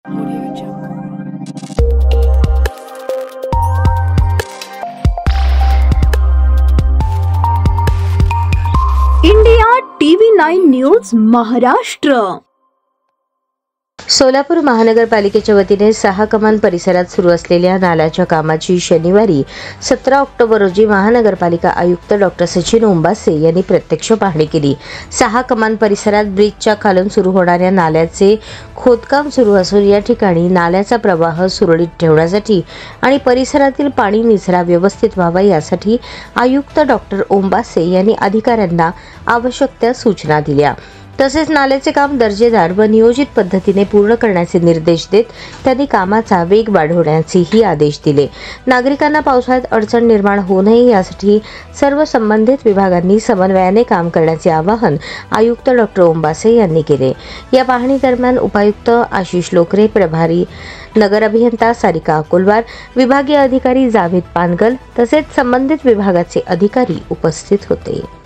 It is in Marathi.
India TV9 news Maharashtra. Solapur महानगरपालिकेच्या वतीने 6 कमान परिसरात सुरू असलेल्या नाल्याच्या कामाची शनिवारी 17 ऑक्टोबर रोजी महानगरपालिका आयुक्त डॉ. सचिन ओंबासे यांनी प्रत्यक्ष पाहणी केली। 6 कमान परिसरात ब्रिजच्या खालून सुरू होणाऱ्या नाल्याचे खोदकाम सुरू असून या ठिकाणी नाल्याचा प्रवाह सुरळीत ठेवण्यासाठी आणि परिसरातील पाणी निचरा व्यवस्थित व्हावा यासाठी आयुक्त डॉ. ओंबासे यांनी अधिकाऱ्यांना आवश्यक त्या सूचना दिल्या। तसेच नाल्याचे काम दर्जेदार व नियोजित पद्धतीने पूर्ण करण्याचे निर्देश देत त्यांनी कामाचा वेग वाढवण्याचेही आदेश दिले। नागरिकांना पावसाळ्यात अडचण निर्माण होऊ नये यासाठी सर्व संबंधित विभागांनी समन्वयाने काम करण्याचे आवाहन आयुक्त डॉ. ओंबासे यांनी केले। या पाहणी दरम्यान उपायुक्त आशिष लोकरे, प्रभारी नगर अभियंता सारिका अकोलवार, विभागीय अधिकारी जावेद पानगल तसेच संबंधित विभागाचे अधिकारी उपस्थित होते।